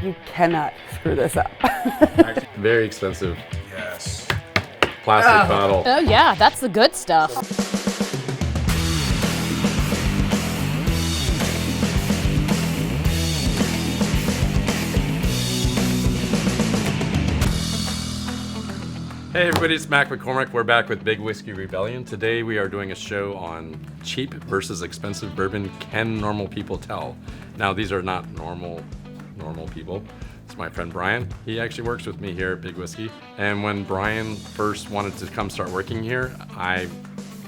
You cannot screw this up. Very expensive. Yes. Plastic bottle. Oh yeah, that's the good stuff. Hey everybody, it's Mac McCormick. We're back with Big Whiskey Rebellion. Today we are doing a show on cheap versus expensive bourbon. Can normal people tell? Now these are not normal people. It's my friend Brian. He actually works with me here at Big Whiskey. And when Brian first wanted to come start working here, I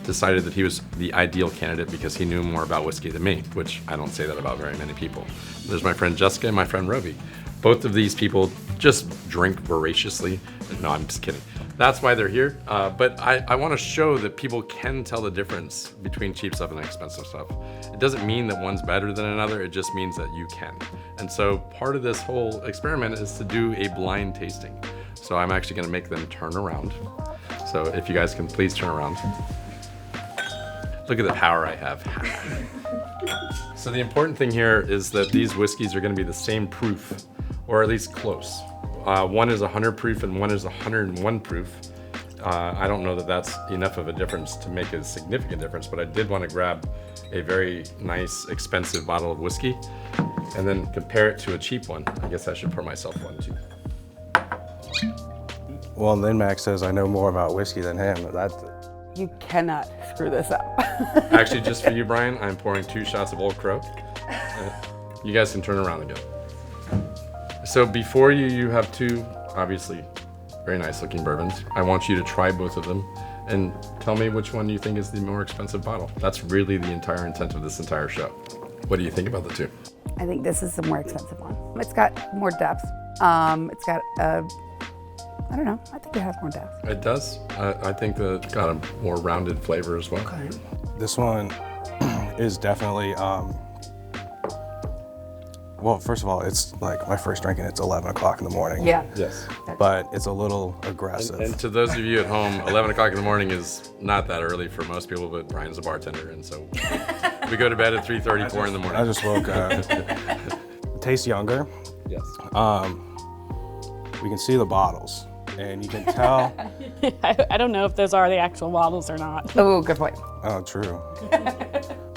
decided that he was the ideal candidate because he knew more about whiskey than me, which I don't say that about very many people. There's my friend Jessica and my friend Roby. Both of these people just drink voraciously. No, I'm just kidding. That's why they're here. But I want to show that people can tell the difference between cheap stuff and expensive stuff. It doesn't mean that one's better than another. It just means that you can. And so part of this whole experiment is to do a blind tasting. So I'm actually going to make them turn around. So if you guys can please turn around. Look at the power I have. So the important thing here is that these whiskeys are going to be the same proof, or at least close. One is 100 proof and one is 101 proof. I don't know that that's enough of a difference to make a significant difference, but I did want to grab a very nice, expensive bottle of whiskey and then compare it to a cheap one. I guess I should pour myself one too. Well, and then Max says I know more about whiskey than him. You cannot screw this up. Actually, just for you, Brian, I'm pouring 2 shots of Old Crow. You guys can turn around again. So before you have 2, obviously, very nice looking bourbons. I want you to try both of them and tell me which one you think is the more expensive bottle. That's really the entire intent of this entire show. What do you think about the 2? I think this is the more expensive one. It's got more depth. It's got I don't know, I think it has more depth. It does. I think that it's got a more rounded flavor as well. Okay. This one is definitely, well, first of all, it's like my first drink and it's 11 o'clock in the morning. Yeah. Yes. But it's a little aggressive. And to those of you at home, 11 o'clock in the morning is not that early for most people, but Brian's a bartender, and so we go to bed at 3:34 in the morning. I just woke up. Tastes younger. Yes. We can see the bottles and you can tell. I don't know if those are the actual bottles or not. Oh, good point. Oh, true.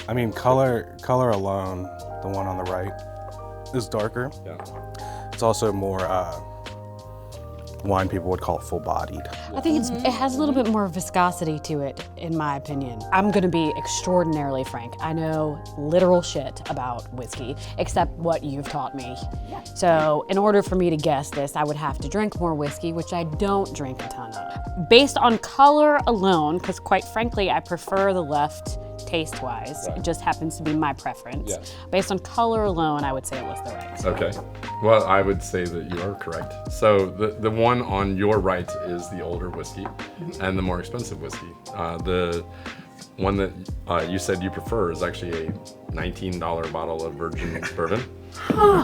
I mean, color alone, the one on the right is darker. Yeah. It's also more wine people would call it full-bodied. I think it has a little bit more viscosity to it, in my opinion. I'm gonna be extraordinarily frank. I know literal shit about whiskey, except what you've taught me. Yeah. So in order for me to guess this, I would have to drink more whiskey, which I don't drink a ton of. Based on color alone, because quite frankly, I prefer the left taste-wise. Right. It just happens to be my preference. Yeah. Based on color alone, I would say it was the right. Okay. Well, I would say that you are correct. So the one on your right is the older whiskey and the more expensive whiskey. The one that you said you prefer is actually a $19 bottle of virgin bourbon.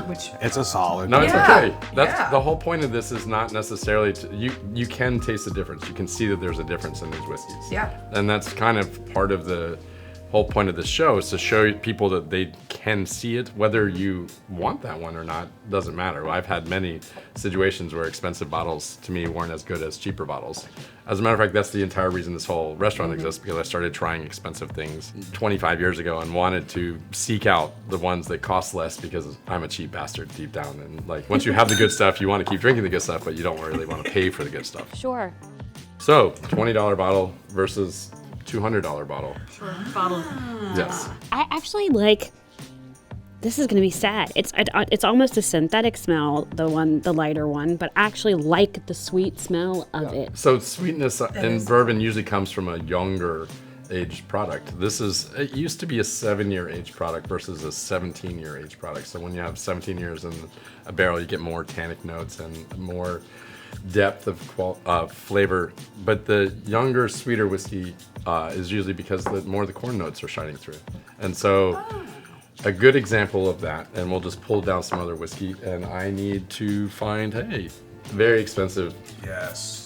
Which It's a solid. No, it's Yeah. okay. That's Yeah. the whole point of this is not necessarily you can taste the difference. You can see that there's a difference in these whiskeys. Yeah. And that's kind of part of the whole point of this show is to show people that they can see it. Whether you want that one or not doesn't matter. I've had many situations where expensive bottles to me weren't as good as cheaper bottles. As a matter of fact, that's the entire reason this whole restaurant exists, because I started trying expensive things 25 years ago and wanted to seek out the ones that cost less because I'm a cheap bastard deep down. And like once you have the good stuff, you want to keep drinking the good stuff, but you don't really want to pay for the good stuff. Sure. So $20 bottle versus $200 bottle. Bottle. Yes. I actually like. This is gonna be sad. It's almost a synthetic smell, the lighter one, but I actually like the sweet smell of it. So sweetness in bourbon usually comes from a younger aged product. It used to be a 7-year aged product versus a 17-year aged product. So when you have 17 years in a barrel, you get more tannic notes and more depth of flavor. But the younger, sweeter whiskey is usually because more of the corn notes are shining through. And so a good example of that, and we'll just pull down some other whiskey, and I need to find, hey, very expensive Yes.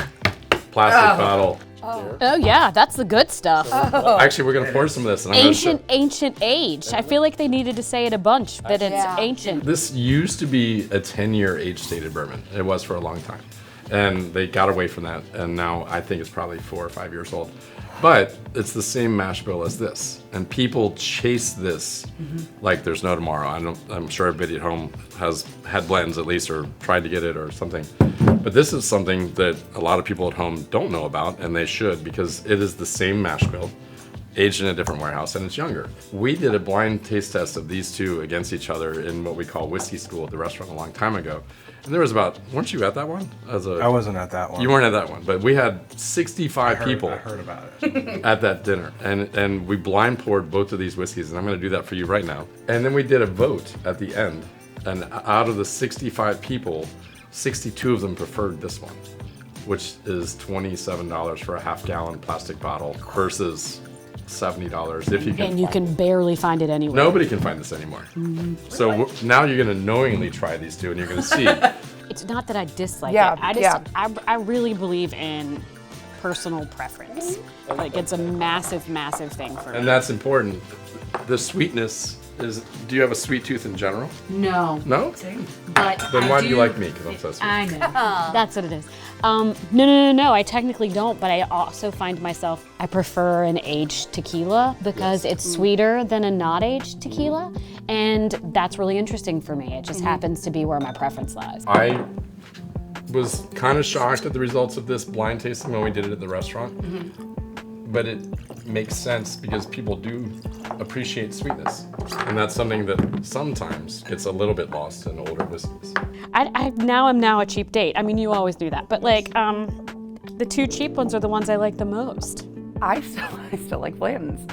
plastic bottle. Oh yeah, that's the good stuff. Actually, we're gonna pour some of this, and I'm gonna show. Ancient age. I feel like they needed to say it a bunch, that it's ancient. This used to be a 10-year age-stated bourbon. It was for a long time, and they got away from that, and now I think it's probably 4 or 5 years old. But it's the same mash bill as this, and people chase this like there's no tomorrow. I'm sure everybody at home has had blends at least, or tried to get it or something. But this is something that a lot of people at home don't know about, and they should, because it is the same mash bill, aged in a different warehouse, and it's younger. We did a blind taste test of these two against each other in what we call whiskey school at the restaurant a long time ago. And there was about, weren't you at that one? I wasn't at that one. You weren't at that one, but we had 65 people I heard about it. at that dinner, and we blind poured both of these whiskeys, and I'm going to do that for you right now. And then we did a vote at the end, and out of the 65 people, 62 of them preferred this one, which is $27 for a half-gallon plastic bottle versus $70 if you can. And you can barely find it anywhere. Nobody can find this anymore. So now you're going to knowingly try these two, and you're going to see. It's not that I dislike Yeah, it. I really believe in personal preference. Like, it's a massive, massive thing for me. And that's important. The sweetness is. Do you have a sweet tooth in general? No. No? But Then why do you like me? Because I'm so sweet. I know. That's what it is. No. I technically don't, but I also find myself, I prefer an aged tequila because it's sweeter than a not aged tequila. And that's really interesting for me. It just happens to be where my preference lies. I was kind of shocked at the results of this blind tasting when we did it at the restaurant. But it makes sense because people do appreciate sweetness. And that's something that sometimes gets a little bit lost in older whiskeys. I'm now a cheap date. I mean, you always do that. But like, the two cheap ones are the ones I like the most. I still like Blanton's.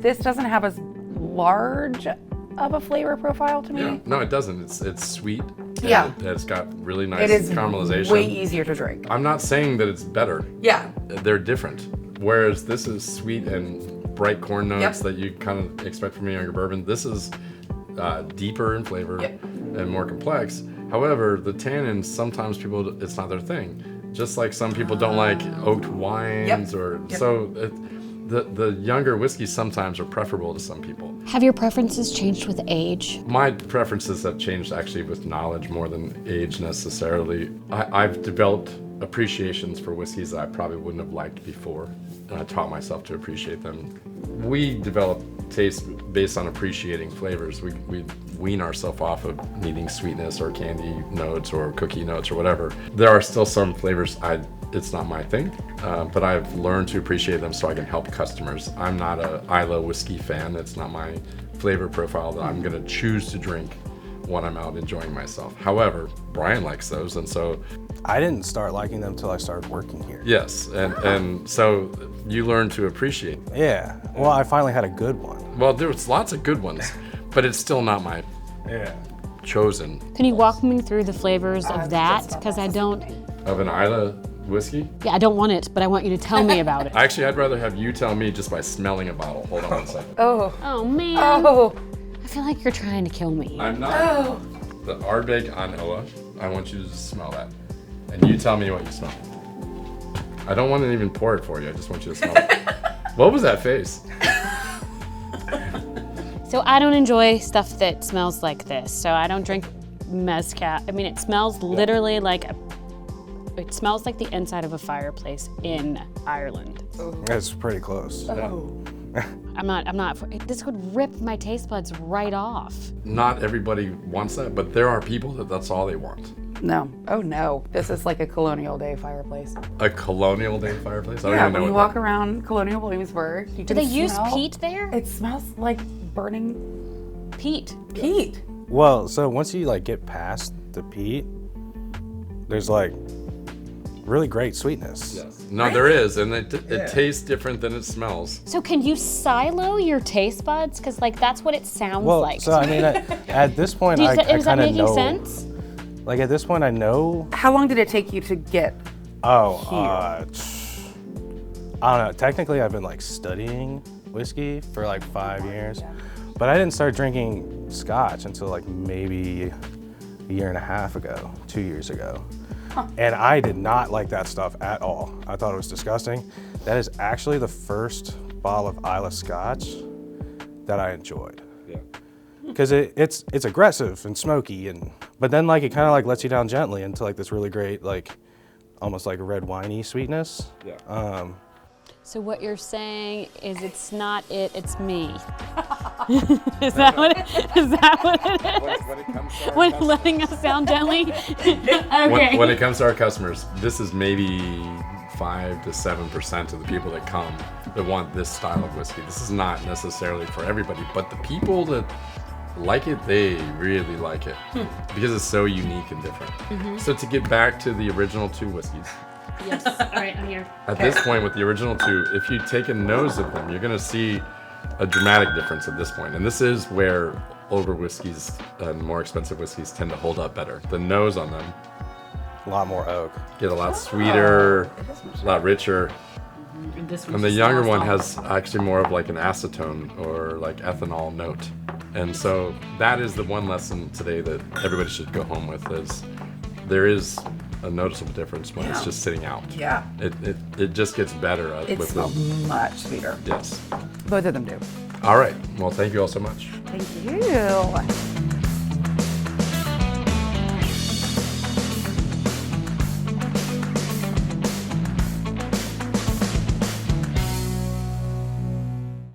This doesn't have as large of a flavor profile to me. Yeah, no, it doesn't. It's sweet. Yeah. And it's got really nice It is caramelization. way easier to drink. I'm not saying that it's better. Yeah. They're different. Whereas this is sweet and bright corn notes Yep. that you kind of expect from a younger bourbon. This is deeper in flavor and more complex. However, the tannins, sometimes people, it's not their thing. Just like some people don't like oaked wines so the younger whiskeys sometimes are preferable to some people. Have your preferences changed with age? My preferences have changed actually with knowledge more than age necessarily. I've developed appreciations for whiskeys that I probably wouldn't have liked before, and I taught myself to appreciate them. We develop taste based on appreciating flavors. We wean ourselves off of needing sweetness or candy notes or cookie notes or whatever. There are still some flavors it's not my thing, but I've learned to appreciate them so I can help customers. I'm not a Isla whiskey fan. It's not my flavor profile that I'm gonna choose to drink when I'm out enjoying myself. However, Brian likes those, and so I didn't start liking them until I started working here. yes, and so you learn to appreciate. Yeah. Well, I finally had a good one. Well, there's lots of good ones, but it's still not my Yeah. chosen Can you walk me through the flavors of that? Because I don't, of an Isla whiskey. yeah, I don't want it, but I want you to tell me about it. Actually, I'd rather have you tell me just by smelling a bottle. Hold on one second. Oh man, Oh, I feel like you're trying to kill me. I'm not. The Ardbeg Anoa, I want you to just smell that. And you tell me what you smell. I don't want to even pour it for you. I just want you to smell it. What was that face? So I don't enjoy stuff that smells like this. So I don't drink mezcal. I mean, it smells literally like it smells like the inside of a fireplace in Ireland. It's pretty close. I'm not, this would rip my taste buds right off. Not everybody wants that, but there are people that's all they want. no. Oh, no. This is like a colonial day fireplace. A colonial day fireplace? I don't Yeah, even know when you what walk around colonial Williamsburg, you Do can they use smell- peat there? It smells like burning Peat. peat. Well, so once you like get past the peat, there's like really great sweetness. Yes. No, there is, and it tastes different than it smells. So can you silo your taste buds? Because like that's what it sounds Well, like. so I mean, at this point, I is that kind of making know. sense? Like at this point, I know. How long did it take you to get? Oh, I don't know. Technically, I've been like studying whiskey for like 5 years, but I didn't start drinking scotch until like maybe a year and a half ago, 2 years ago. And I did not like that stuff at all. I thought it was disgusting. That is actually the first bottle of Islay Scotch that I enjoyed. Yeah. Because it's aggressive and smoky, but then like it kind of like lets you down gently into like this really great, like almost like a red winey sweetness. Yeah. So what you're saying is it's not it, it's me. Is that what it is? When it comes to our When customers- letting us down gently? Okay. when it comes to our customers, this is maybe 5 to 7% of the people that come that want this style of whiskey. This is not necessarily for everybody, but the people that like it, they really like it because it's so unique and different. So to get back to the original 2 whiskeys, Yes. All right, I'm here. at this point with the original 2, if you take a nose of them, you're going to see a dramatic difference at this point. And this is where older whiskeys and more expensive whiskeys tend to hold up better. The nose on them A lot more oak. get a lot sweeter, a lot richer. And this And the younger one has actually more of like an acetone or like ethanol note. And so that is the one lesson today that everybody should go home with is there is a noticeable difference when it's just sitting out. Yeah. It just gets better It with smells them. much sweeter. Yes. Both of them do. All right. Well, thank you all so much. Thank you.